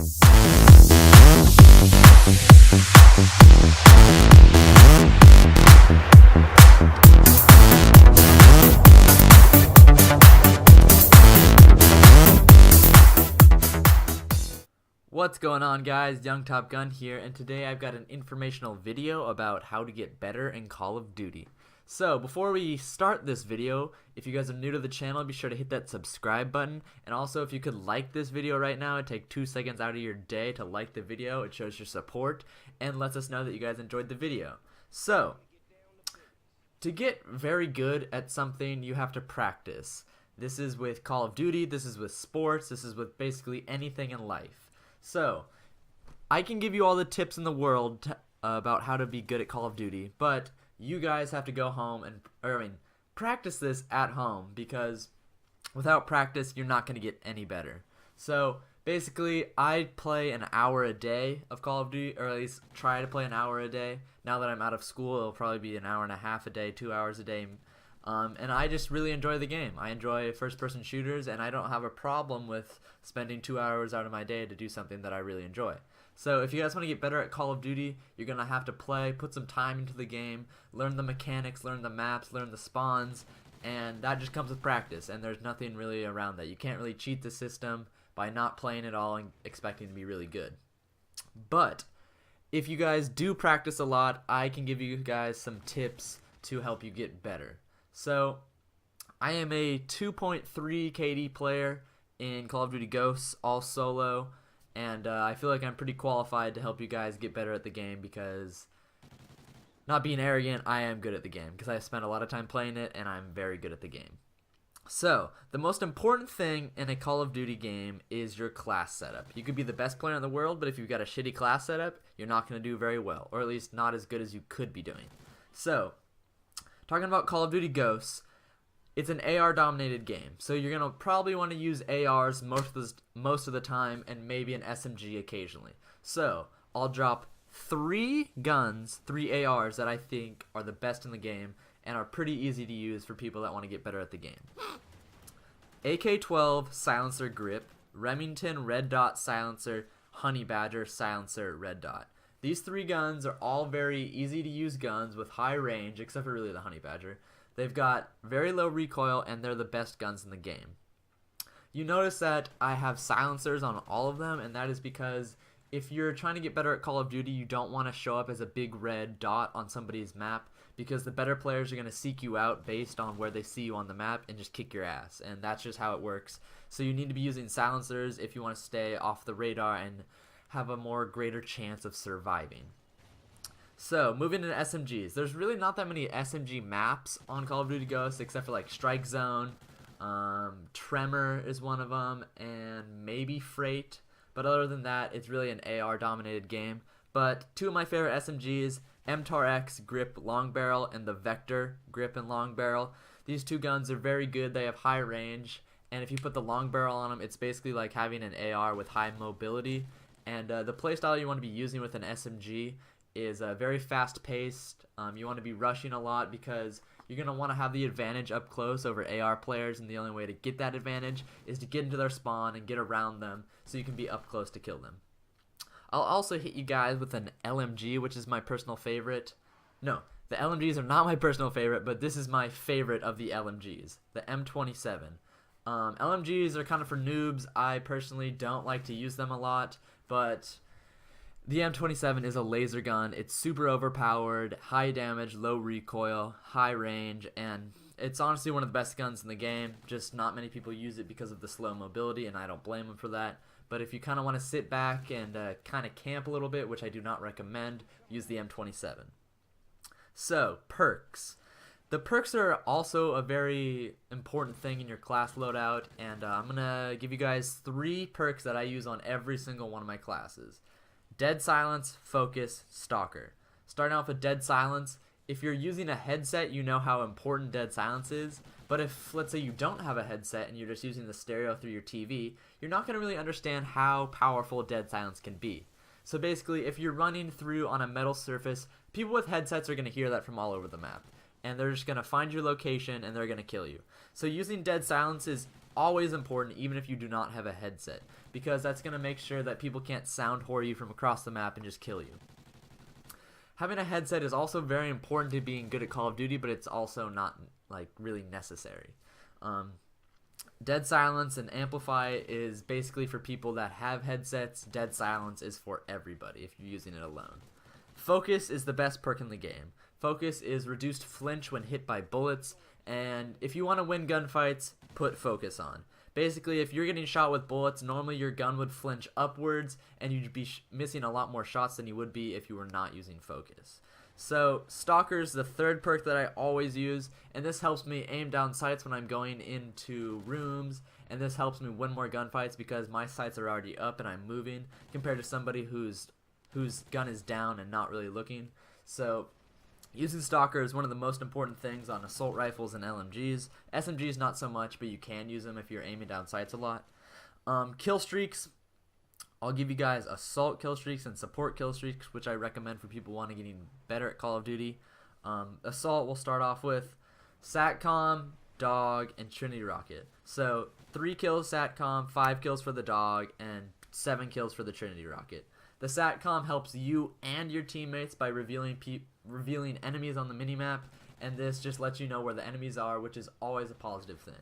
What's going on, guys? Young Top Gun here, and today I've got an informational video about how to get better in Call of Duty. So before we start this video, if you guys are new to the channel, be sure to hit that subscribe button, and also if you could like this video right now and take 2 seconds out of your day to like the video, it shows your support and lets us know that you guys enjoyed the video. So to get very good at something, you have to practice. This is with Call of Duty, this is with sports, this is with basically anything in life. So, I can give you all the tips in the world about how to be good at Call of Duty, but you guys have to go home and, practice this at home, because without practice, you're not going to get any better. So, basically, I play an hour a day of Call of Duty, or at least try to play an hour a day. Now that I'm out of school, it'll probably be an hour and a half a day, 2 hours a day. And I just really enjoy the game. I enjoy first-person shooters, and I don't have a problem with spending 2 hours out of my day to do something that I really enjoy. So if you guys want to get better at Call of Duty, you're going to have to play, put some time into the game, learn the mechanics, learn the maps, learn the spawns, and that just comes with practice, and there's nothing really around that. You can't really cheat the system by not playing at all and expecting to be really good. But if you guys do practice a lot, I can give you guys some tips to help you get better. So, I am a 2.3 KD player in Call of Duty Ghosts, all solo, and I feel like I'm pretty qualified to help you guys get better at the game because, not being arrogant, I am good at the game because I've spent a lot of time playing it and I'm very good at the game. So, the most important thing in a Call of Duty game is your class setup. You could be the best player in the world, but if you've got a shitty class setup, you're not going to do very well, or at least not as good as you could be doing. So, talking about Call of Duty Ghosts, it's an AR-dominated game, so you're going to probably want to use ARs most of the time and maybe an SMG occasionally. So, I'll drop 3 guns, 3 ARs that I think are the best in the game and are pretty easy to use for people that want to get better at the game. AK-12 Silencer Grip, Remington Red Dot Silencer, Honey Badger Silencer Red Dot. These 3 guns are all very easy to use guns with high range, except for really the Honey Badger. They've got very low recoil, and they're the best guns in the game. You notice that I have silencers on all of them, and that is because if you're trying to get better at Call of Duty, you don't want to show up as a big red dot on somebody's map, because the better players are going to seek you out based on where they see you on the map and just kick your ass, and that's just how it works. So you need to be using silencers if you want to stay off the radar and have a greater chance of surviving. So, moving into SMGs. There's really not that many SMG maps on Call of Duty Ghosts except for like Strike Zone, Tremor is one of them, and maybe Freight. But other than that, it's really an AR-dominated game. But 2 of my favorite SMGs, MTAR-X Grip Long Barrel and the Vector Grip and Long Barrel. These 2 guns are very good. They have high range, and if you put the long barrel on them, it's basically like having an AR with high mobility. And the playstyle you want to be using with an SMG is very fast-paced. You want to be rushing a lot because you're going to want to have the advantage up close over AR players, and the only way to get that advantage is to get into their spawn and get around them so you can be up close to kill them. I'll also hit you guys with an LMG, which is my personal favorite. No, the LMGs are not my personal favorite, but this is my favorite of the LMGs, the M27. LMGs are kind of for noobs. I personally don't like to use them a lot, but the M27 is a laser gun. It's super overpowered, high damage, low recoil, high range, and it's honestly one of the best guns in the game. Just not many people use it because of the slow mobility, and I don't blame them for that. But if you kind of want to sit back and kind of camp a little bit, which I do not recommend, use the M27. So, perks. The perks are also a very important thing in your class loadout, and I'm going to give you guys 3 perks that I use on every single one of my classes. Dead Silence, Focus, Stalker. Starting off with Dead Silence, if you're using a headset, you know how important Dead Silence is, but if, let's say, you don't have a headset and you're just using the stereo through your TV, you're not going to really understand how powerful Dead Silence can be. So basically, if you're running through on a metal surface, people with headsets are going to hear that from all over the map, and they're just going to find your location and they're going to kill you. So using Dead Silence is always important even if you do not have a headset, because that's going to make sure that people can't sound whore you from across the map and just kill you. Having a headset is also very important to being good at Call of Duty, but it's also not like really necessary. Dead Silence and Amplify is basically for people that have headsets. Dead Silence is for everybody if you're using it alone. Focus is the best perk in the game. Focus is reduced flinch when hit by bullets, and if you want to win gunfights, put Focus on. Basically, if you're getting shot with bullets, normally your gun would flinch upwards, and you'd be missing a lot more shots than you would be if you were not using Focus. So, Stalker's the third perk that I always use, and this helps me aim down sights when I'm going into rooms, and this helps me win more gunfights because my sights are already up and I'm moving, compared to somebody whose gun is down and not really looking. So, using Stalker is one of the most important things on assault rifles and LMGs. SMGs not so much, but you can use them if you're aiming down sights a lot. Kill streaks. I'll give you guys assault kill streaks and support kill streaks, which I recommend for people wanting getting better at Call of Duty. Assault we'll start off with Satcom, Dog, and Trinity Rocket. So 3 kills Satcom, 5 kills for the Dog, and 7 kills for the Trinity Rocket. The Satcom helps you and your teammates by revealing enemies on the minimap, and this just lets you know where the enemies are, which is always a positive thing.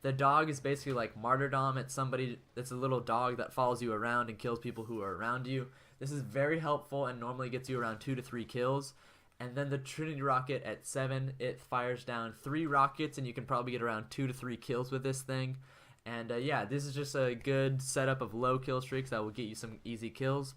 The Dog is basically like Martyrdom. It's a little dog that follows you around and kills people who are around you. This is very helpful and normally gets you around 2 to 3 kills. And then the Trinity Rocket at 7, it fires down 3 rockets, and you can probably get around 2 to 3 kills with this thing. And yeah, this is just a good setup of low kill streaks that will get you some easy kills.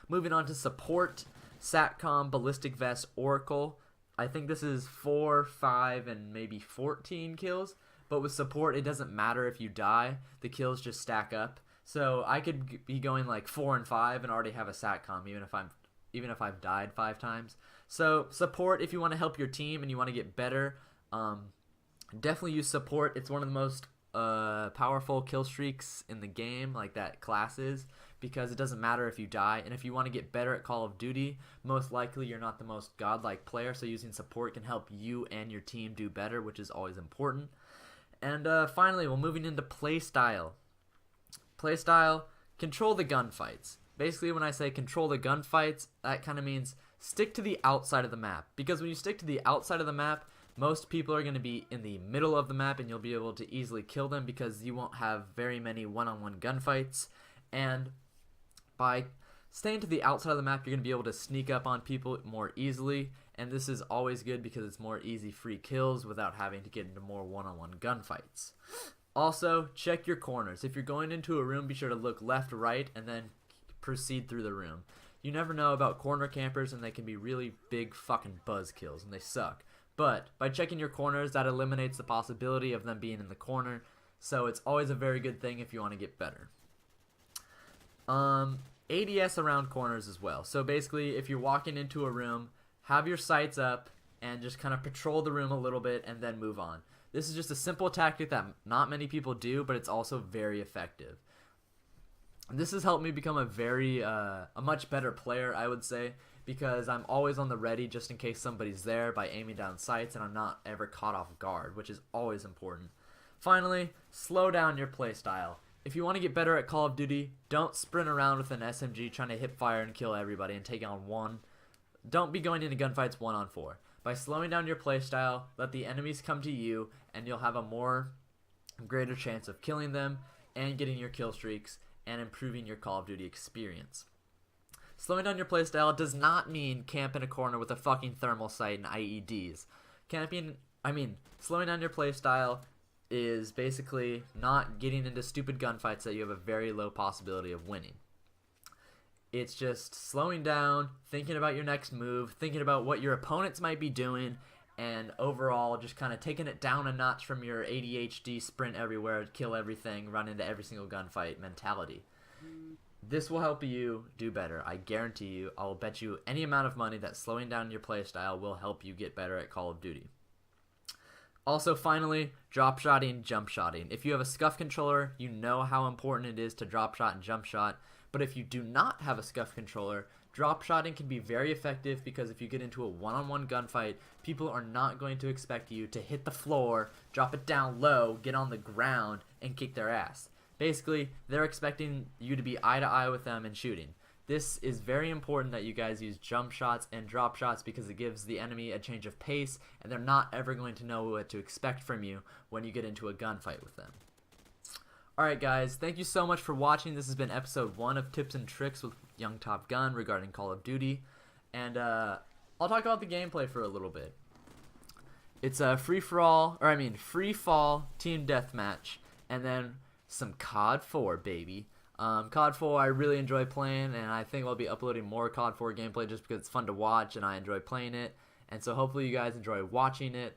Moving on to support, Satcom, Ballistic Vest, Oracle. I think this is 4, 5, and maybe 14 kills. But with support, it doesn't matter if you die. The kills just stack up. So I could be going like 4 and 5 and already have a Satcom, even if I've died 5 times. So support, if you want to help your team and you want to get better, definitely use support. It's one of the most powerful kill streaks in the game, like that class is, because it doesn't matter if you die. And if you want to get better at Call of Duty, most likely you're not the most godlike player, so using support can help you and your team do better, which is always important. And finally, we're moving into playstyle. Playstyle, control the gunfights. Basically, when I say control the gunfights, that kind of means stick to the outside of the map. Because when you stick to the outside of the map, most people are going to be in the middle of the map, and you'll be able to easily kill them because you won't have very many one-on-one gunfights. And by staying to the outside of the map, you're going to be able to sneak up on people more easily, and this is always good because it's more easy free kills without having to get into more one-on-one gunfights. Also, check your corners. If you're going into a room, be sure to look left, right, and then proceed through the room. You never know about corner campers, and they can be really big fucking buzz kills, and they suck. But by checking your corners, that eliminates the possibility of them being in the corner, so it's always a very good thing if you want to get better. ADS around corners as well. So basically, if you're walking into a room, have your sights up and just kind of patrol the room a little bit and then move on. This is just a simple tactic that not many people do, but it's also very effective. This has helped me become a much better player, I would say, because I'm always on the ready just in case somebody's there by aiming down sights, and I'm not ever caught off guard, which is always important. Finally, slow down your playstyle. If you want to get better at Call of Duty, don't sprint around with an SMG trying to hip fire and kill everybody and take on one. Don't be going into gunfights 1-on-4. By slowing down your playstyle, let the enemies come to you, and you'll have a greater chance of killing them and getting your kill streaks and improving your Call of Duty experience. Slowing down your playstyle does not mean camp in a corner with a fucking thermal sight and IEDs. Slowing down your playstyle is basically not getting into stupid gunfights that you have a very low possibility of winning. It's just slowing down, thinking about your next move, thinking about what your opponents might be doing, and overall just kind of taking it down a notch from your ADHD sprint everywhere, kill everything, run into every single gunfight mentality. This will help you do better. I guarantee you. I'll bet you any amount of money that slowing down your playstyle will help you get better at Call of Duty. Also, finally, drop shotting, jump shotting. If you have a scuff controller, you know how important it is to drop shot and jump shot. But if you do not have a scuff controller, Drop shotting can be very effective because if you get into a one-on-one gunfight, people are not going to expect you to hit the floor, drop it down low, get on the ground, and kick their ass. Basically, they're expecting you to be eye to eye with them and shooting. This is very important that you guys use jump shots and drop shots because it gives the enemy a change of pace, and they're not ever going to know what to expect from you when you get into a gunfight with them. Alright guys, thank you so much for watching. This has been episode 1 of Tips and Tricks with Young Top Gun regarding Call of Duty. And I'll talk about the gameplay for a little bit. It's a free fall team deathmatch, and then some CoD 4, baby. CoD 4 I really enjoy playing, and I think I'll be uploading more CoD 4 gameplay just because it's fun to watch and I enjoy playing it. And so hopefully you guys enjoy watching it.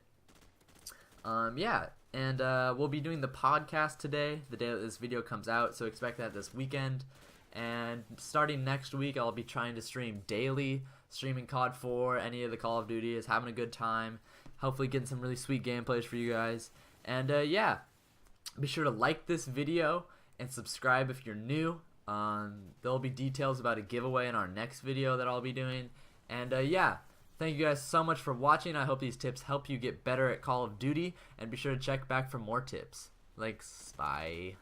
Yeah. And we'll be doing the podcast today, the day that this video comes out, so expect that this weekend. And starting next week, I'll be trying to stream daily, streaming COD 4, any of the Call of Duty, is having a good time. Hopefully getting some really sweet gameplays for you guys. And yeah, be sure to like this video and subscribe if you're new. There'll be details about a giveaway in our next video that I'll be doing. And yeah. Thank you guys so much for watching. I hope these tips help you get better at Call of Duty, and be sure to check back for more tips. Thanks. Bye.